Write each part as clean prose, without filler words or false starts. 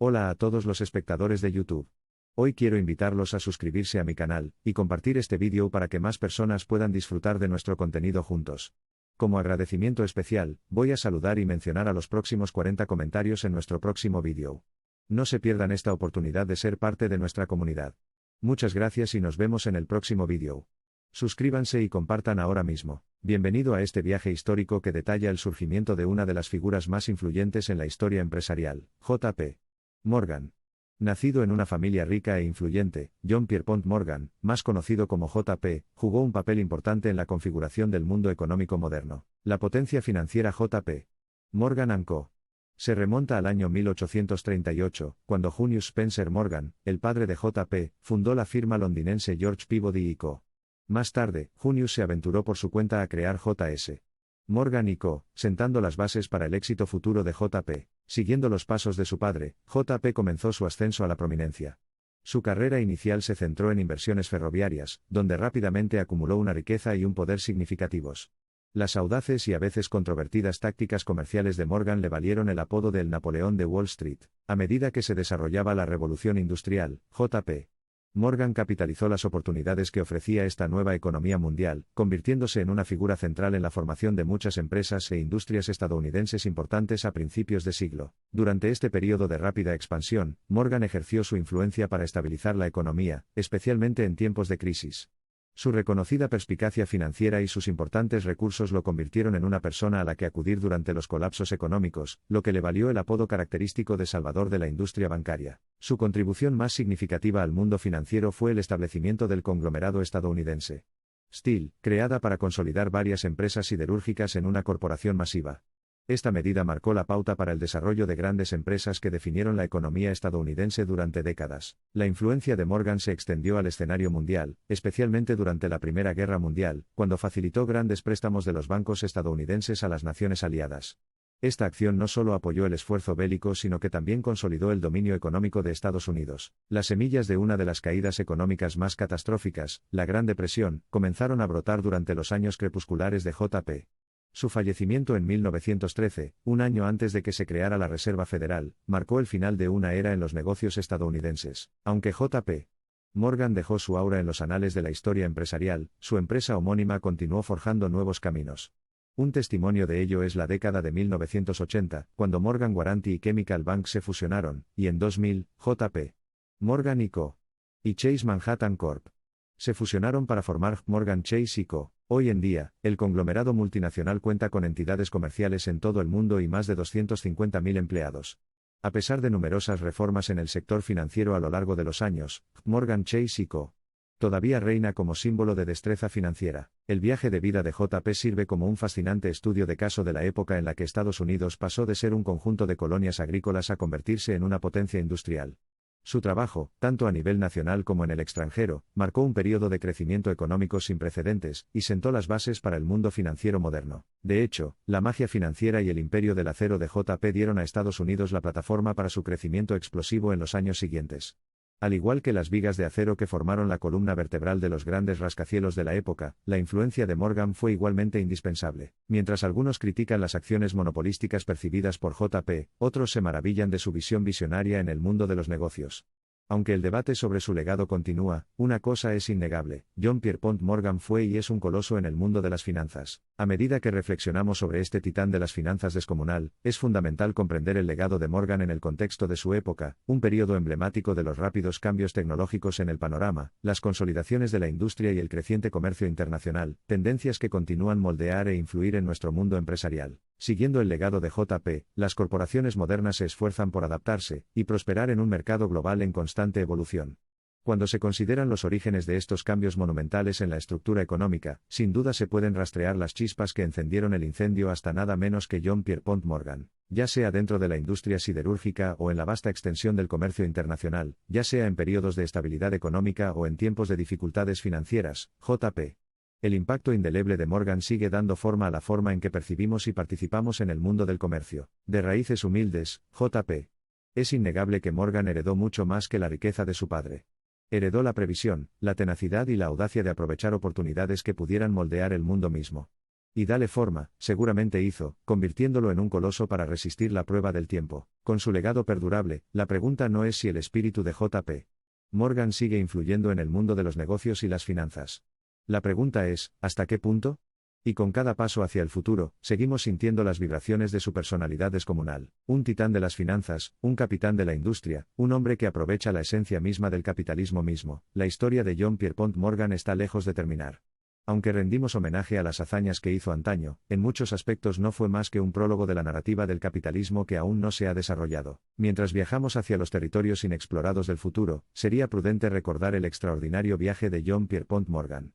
Hola a todos los espectadores de YouTube. Hoy quiero invitarlos a suscribirse a mi canal, y compartir este vídeo para que más personas puedan disfrutar de nuestro contenido juntos. Como agradecimiento especial, voy a saludar y mencionar a los próximos 40 comentarios en nuestro próximo vídeo. No se pierdan esta oportunidad de ser parte de nuestra comunidad. Muchas gracias y nos vemos en el próximo vídeo. Suscríbanse y compartan ahora mismo. Bienvenido a este viaje histórico que detalla el surgimiento de una de las figuras más influyentes en la historia empresarial, J.P. Morgan. Nacido en una familia rica e influyente, John Pierpont Morgan, más conocido como J.P., jugó un papel importante en la configuración del mundo económico moderno. La potencia financiera J.P. Morgan & Co. se remonta al año 1838, cuando Junius Spencer Morgan, el padre de J.P., fundó la firma londinense George Peabody & Co. Más tarde, Junius se aventuró por su cuenta a crear J.S. Morgan & Co., sentando las bases para el éxito futuro de J.P. Siguiendo los pasos de su padre, J.P. comenzó su ascenso a la prominencia. Su carrera inicial se centró en inversiones ferroviarias, donde rápidamente acumuló una riqueza y un poder significativos. Las audaces y a veces controvertidas tácticas comerciales de Morgan le valieron el apodo de el Napoleón de Wall Street. A medida que se desarrollaba la revolución industrial, J.P. Morgan capitalizó las oportunidades que ofrecía esta nueva economía mundial, convirtiéndose en una figura central en la formación de muchas empresas e industrias estadounidenses importantes a principios de siglo. Durante este periodo de rápida expansión, Morgan ejerció su influencia para estabilizar la economía, especialmente en tiempos de crisis. Su reconocida perspicacia financiera y sus importantes recursos lo convirtieron en una persona a la que acudir durante los colapsos económicos, lo que le valió el apodo característico de Salvador de la industria bancaria. Su contribución más significativa al mundo financiero fue el establecimiento del conglomerado estadounidense Steel, creada para consolidar varias empresas siderúrgicas en una corporación masiva. Esta medida marcó la pauta para el desarrollo de grandes empresas que definieron la economía estadounidense durante décadas. La influencia de Morgan se extendió al escenario mundial, especialmente durante la Primera Guerra Mundial, cuando facilitó grandes préstamos de los bancos estadounidenses a las naciones aliadas. Esta acción no solo apoyó el esfuerzo bélico sino que también consolidó el dominio económico de Estados Unidos. Las semillas de una de las caídas económicas más catastróficas, la Gran Depresión, comenzaron a brotar durante los años crepusculares de J.P. Su fallecimiento en 1913, un año antes de que se creara la Reserva Federal, marcó el final de una era en los negocios estadounidenses. Aunque J.P. Morgan dejó su aura en los anales de la historia empresarial, su empresa homónima continuó forjando nuevos caminos. Un testimonio de ello es la década de 1980, cuando Morgan Guaranty y Chemical Bank se fusionaron, y en 2000, J.P. Morgan & Co. y Chase Manhattan Corp. se fusionaron para formar Morgan Chase & Co. Hoy en día, el conglomerado multinacional cuenta con entidades comerciales en todo el mundo y más de 250.000 empleados. A pesar de numerosas reformas en el sector financiero a lo largo de los años, Morgan Chase & Co. todavía reina como símbolo de destreza financiera. El viaje de vida de J.P. sirve como un fascinante estudio de caso de la época en la que Estados Unidos pasó de ser un conjunto de colonias agrícolas a convertirse en una potencia industrial. Su trabajo, tanto a nivel nacional como en el extranjero, marcó un periodo de crecimiento económico sin precedentes, y sentó las bases para el mundo financiero moderno. De hecho, la magia financiera y el imperio del acero de J.P. dieron a Estados Unidos la plataforma para su crecimiento explosivo en los años siguientes. Al igual que las vigas de acero que formaron la columna vertebral de los grandes rascacielos de la época, la influencia de Morgan fue igualmente indispensable. Mientras algunos critican las acciones monopolísticas percibidas por J.P., otros se maravillan de su visión visionaria en el mundo de los negocios. Aunque el debate sobre su legado continúa, una cosa es innegable: John Pierpont Morgan fue y es un coloso en el mundo de las finanzas. A medida que reflexionamos sobre este titán de las finanzas descomunal, es fundamental comprender el legado de Morgan en el contexto de su época, un periodo emblemático de los rápidos cambios tecnológicos en el panorama, las consolidaciones de la industria y el creciente comercio internacional, tendencias que continúan moldear e influir en nuestro mundo empresarial. Siguiendo el legado de J.P., las corporaciones modernas se esfuerzan por adaptarse y prosperar en un mercado global en constante evolución. Cuando se consideran los orígenes de estos cambios monumentales en la estructura económica, sin duda se pueden rastrear las chispas que encendieron el incendio hasta nada menos que John Pierpont Morgan. Ya sea dentro de la industria siderúrgica o en la vasta extensión del comercio internacional, ya sea en periodos de estabilidad económica o en tiempos de dificultades financieras, J.P. El impacto indeleble de Morgan sigue dando forma a la forma en que percibimos y participamos en el mundo del comercio. De raíces humildes, J.P. Es innegable que Morgan heredó mucho más que la riqueza de su padre. Heredó la previsión, la tenacidad y la audacia de aprovechar oportunidades que pudieran moldear el mundo mismo. Y dale forma, seguramente hizo, convirtiéndolo en un coloso para resistir la prueba del tiempo. Con su legado perdurable, la pregunta no es si el espíritu de J.P. Morgan sigue influyendo en el mundo de los negocios y las finanzas. La pregunta es, ¿hasta qué punto? Y con cada paso hacia el futuro, seguimos sintiendo las vibraciones de su personalidad descomunal. Un titán de las finanzas, un capitán de la industria, un hombre que aprovecha la esencia misma del capitalismo mismo. La historia de John Pierpont Morgan está lejos de terminar. Aunque rendimos homenaje a las hazañas que hizo antaño, en muchos aspectos no fue más que un prólogo de la narrativa del capitalismo que aún no se ha desarrollado. Mientras viajamos hacia los territorios inexplorados del futuro, sería prudente recordar el extraordinario viaje de John Pierpont Morgan.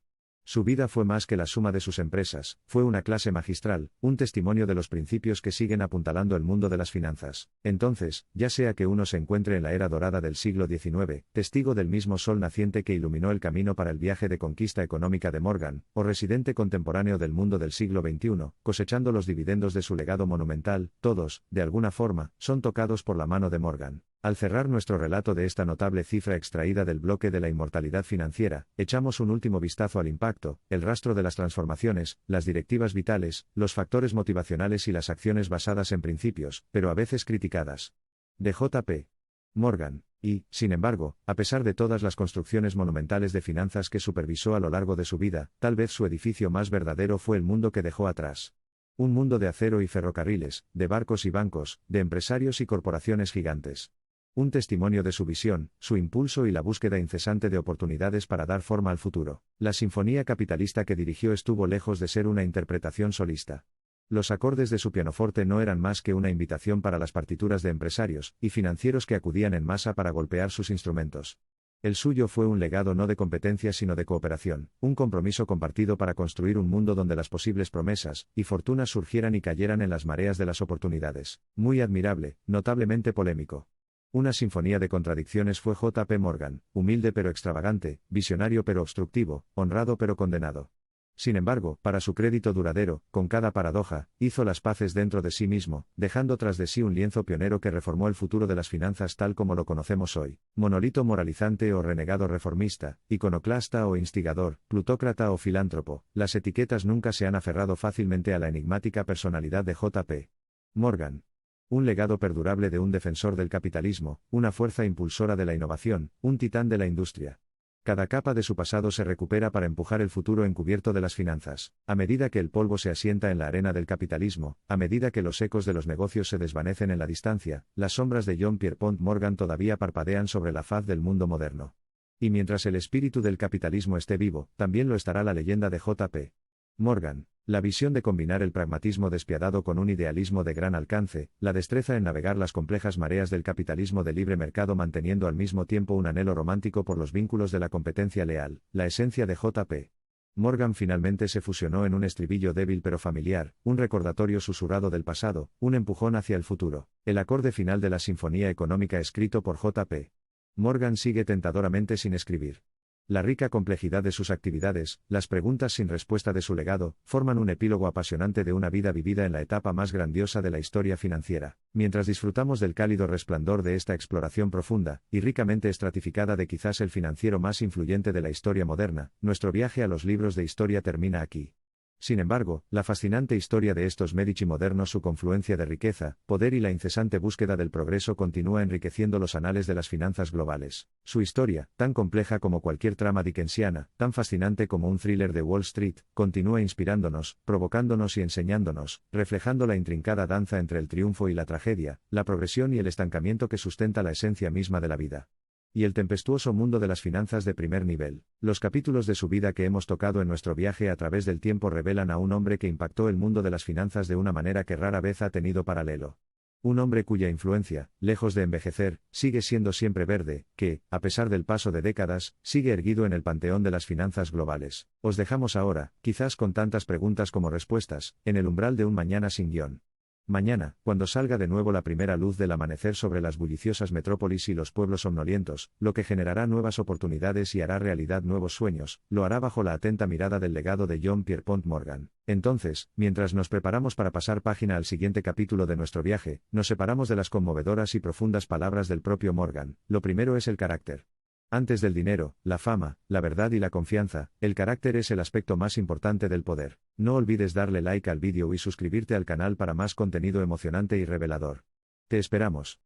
Su vida fue más que la suma de sus empresas, fue una clase magistral, un testimonio de los principios que siguen apuntalando el mundo de las finanzas. Entonces, ya sea que uno se encuentre en la era dorada del siglo XIX, testigo del mismo sol naciente que iluminó el camino para el viaje de conquista económica de Morgan, o residente contemporáneo del mundo del siglo XXI, cosechando los dividendos de su legado monumental, todos, de alguna forma, son tocados por la mano de Morgan. Al cerrar nuestro relato de esta notable cifra extraída del bloque de la inmortalidad financiera, echamos un último vistazo al impacto, el rastro de las transformaciones, las directivas vitales, los factores motivacionales y las acciones basadas en principios, pero a veces criticadas, de J.P. Morgan. Y, sin embargo, a pesar de todas las construcciones monumentales de finanzas que supervisó a lo largo de su vida, tal vez su edificio más verdadero fue el mundo que dejó atrás. Un mundo de acero y ferrocarriles, de barcos y bancos, de empresarios y corporaciones gigantes. Un testimonio de su visión, su impulso y la búsqueda incesante de oportunidades para dar forma al futuro. La sinfonía capitalista que dirigió estuvo lejos de ser una interpretación solista. Los acordes de su pianoforte no eran más que una invitación para las partituras de empresarios y financieros que acudían en masa para golpear sus instrumentos. El suyo fue un legado no de competencia sino de cooperación, un compromiso compartido para construir un mundo donde las posibles promesas y fortunas surgieran y cayeran en las mareas de las oportunidades. Muy admirable, notablemente polémico. Una sinfonía de contradicciones fue J.P. Morgan, humilde pero extravagante, visionario pero obstructivo, honrado pero condenado. Sin embargo, para su crédito duradero, con cada paradoja, hizo las paces dentro de sí mismo, dejando tras de sí un lienzo pionero que reformó el futuro de las finanzas tal como lo conocemos hoy. Monolito moralizante o renegado reformista, iconoclasta o instigador, plutócrata o filántropo, las etiquetas nunca se han aferrado fácilmente a la enigmática personalidad de J.P. Morgan. Un legado perdurable de un defensor del capitalismo, una fuerza impulsora de la innovación, un titán de la industria. Cada capa de su pasado se recupera para empujar el futuro encubierto de las finanzas. A medida que el polvo se asienta en la arena del capitalismo, a medida que los ecos de los negocios se desvanecen en la distancia, las sombras de John Pierpont Morgan todavía parpadean sobre la faz del mundo moderno. Y mientras el espíritu del capitalismo esté vivo, también lo estará la leyenda de J.P. Morgan. La visión de combinar el pragmatismo despiadado con un idealismo de gran alcance, la destreza en navegar las complejas mareas del capitalismo de libre mercado manteniendo al mismo tiempo un anhelo romántico por los vínculos de la competencia leal, la esencia de J.P. Morgan finalmente se fusionó en un estribillo débil pero familiar, un recordatorio susurrado del pasado, un empujón hacia el futuro. El acorde final de la sinfonía económica escrito por J.P. Morgan sigue tentadoramente sin escribir. La rica complejidad de sus actividades, las preguntas sin respuesta de su legado, forman un epílogo apasionante de una vida vivida en la etapa más grandiosa de la historia financiera. Mientras disfrutamos del cálido resplandor de esta exploración profunda y ricamente estratificada de quizás el financiero más influyente de la historia moderna, nuestro viaje a los libros de historia termina aquí. Sin embargo, la fascinante historia de estos Medici modernos, su confluencia de riqueza, poder y la incesante búsqueda del progreso continúa enriqueciendo los anales de las finanzas globales. Su historia, tan compleja como cualquier trama dickensiana, tan fascinante como un thriller de Wall Street, continúa inspirándonos, provocándonos y enseñándonos, reflejando la intrincada danza entre el triunfo y la tragedia, la progresión y el estancamiento que sustenta la esencia misma de la vida. Y el tempestuoso mundo de las finanzas de primer nivel. Los capítulos de su vida que hemos tocado en nuestro viaje a través del tiempo revelan a un hombre que impactó el mundo de las finanzas de una manera que rara vez ha tenido paralelo. Un hombre cuya influencia, lejos de envejecer, sigue siendo siempre verde, que, a pesar del paso de décadas, sigue erguido en el panteón de las finanzas globales. Os dejamos ahora, quizás con tantas preguntas como respuestas, en el umbral de un mañana sin guión. Mañana, cuando salga de nuevo la primera luz del amanecer sobre las bulliciosas metrópolis y los pueblos somnolientos, lo que generará nuevas oportunidades y hará realidad nuevos sueños, lo hará bajo la atenta mirada del legado de John Pierpont Morgan. Entonces, mientras nos preparamos para pasar página al siguiente capítulo de nuestro viaje, nos separamos de las conmovedoras y profundas palabras del propio Morgan. Lo primero es el carácter. Antes del dinero, la fama, la verdad y la confianza, el carácter es el aspecto más importante del poder. No olvides darle like al vídeo y suscribirte al canal para más contenido emocionante y revelador. Te esperamos.